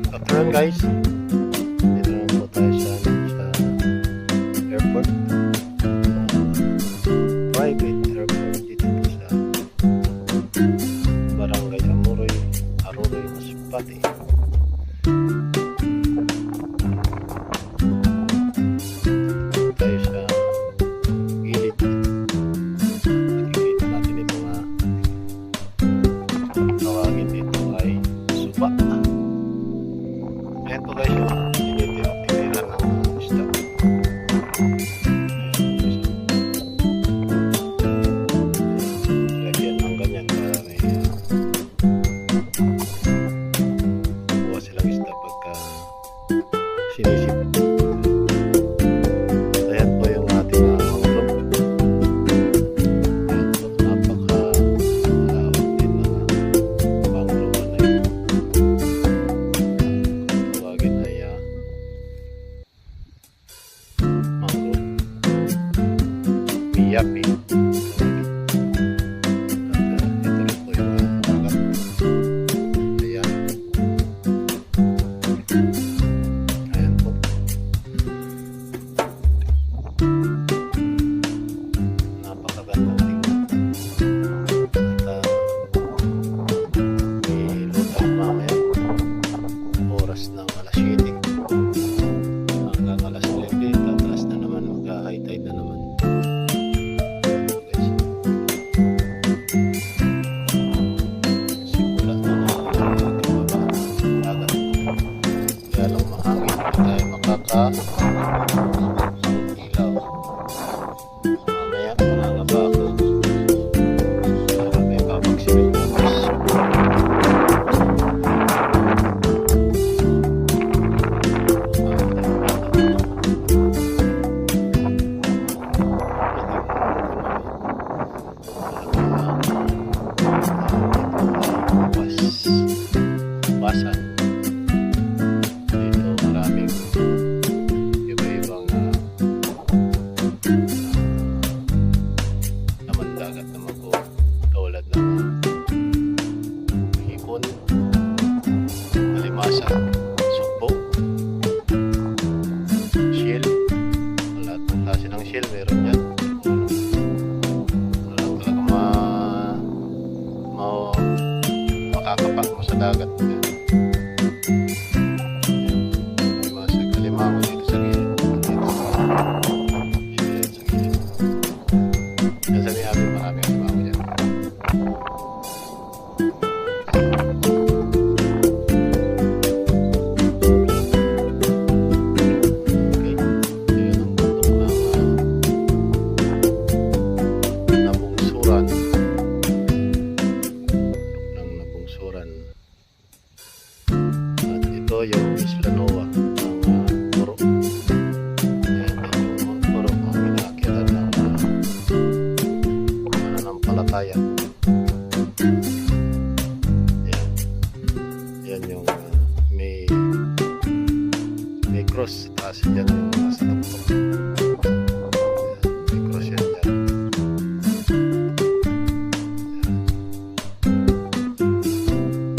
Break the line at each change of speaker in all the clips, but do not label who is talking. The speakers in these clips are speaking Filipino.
Afternoon guys, dito naman po tayo sa airport, private airport dito po sa Barangay Aruroy, Masbate. Tayo sa gilid, nakikita natin ito nga tawagin dito ay suba. Ayan po guys yung tinitira ng isda. Lagyan ng ganyan para may buwa silang isda pagka sinisip. Ayan po yung ating mangrove. Ayan po, napaka-malawak din na mangrove na yun. Tawagin ay mangrove miyapi. At ito rin po yung dagat. Ayan. Ayan po. Napakagandang tingnan. At may lutang mamaya. Oras ng alas 7 hanggang alas 9, tataas na naman, mag-high tide na naman. Simula na kababa ng dagat, kaya lang mahangin, hindi tayo makaka-ilaw. Mamaya mangangapa ako para may babagsimin mo guys. Basan. Dito maraming iba-ibang laman dagat na magkawalad ng hipon, alimasag, sugpo, shell. Lahat ng klase ng shell meron yan. Walang talaga makakapak mo sa dagat. Alimasag, alimango dito sa gilid. Dito sa gilid. Yan sa Miami, marami alimango dyan. Okay, yun ang bundok ng Nabungsuran. Nabungsuran. At ito yung Isla Noa ng Puro. Ayan din yung Puro ang pinakakita ng mananampalataya. Ayan. Ayan yung may cross sa taas. Yan yung nasa tuktok. May cross yan dyan.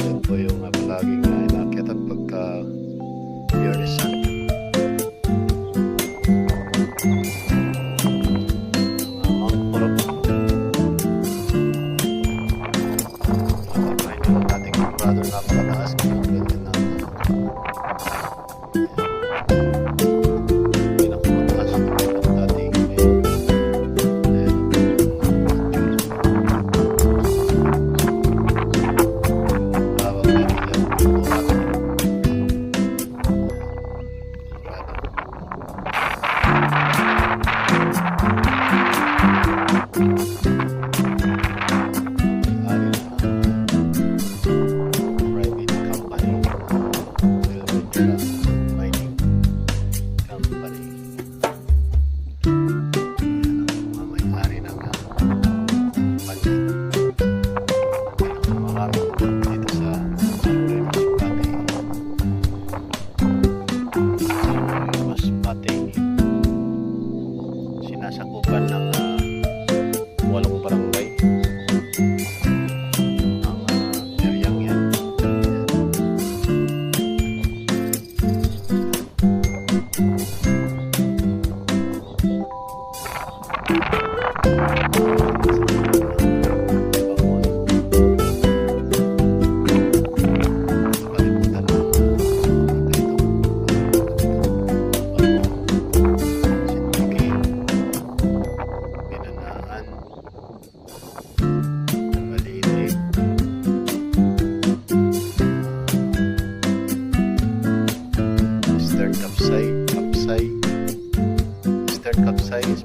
Yan po yung palaging inakyatan pagka Biyernes Santo. Mount Puro. Nakakain yung ating brother, napakataas ngayon. Ganyan na.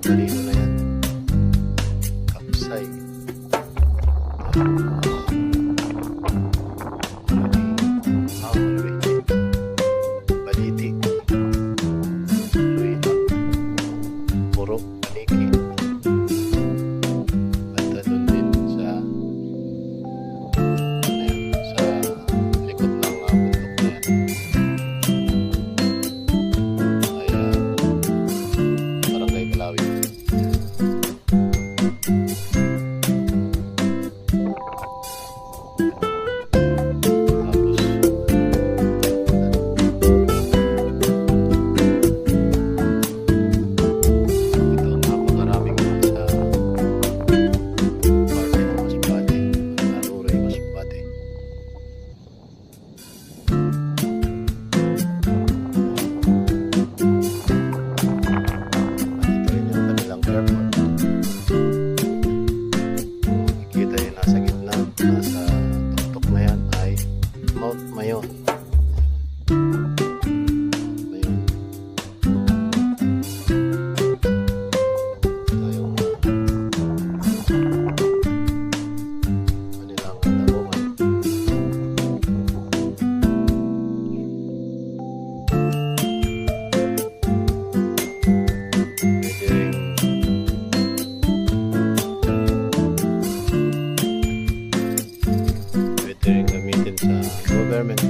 balino na yan. Kapsay. Baliti. Luina. Puro paniki. Banda dun din sa likod ng bundok na yan. Kaya Barangay Kalawit. Mount Mayon. Mayon. Ito yung Manilang Tagungan. Pwede rin gamitin sa government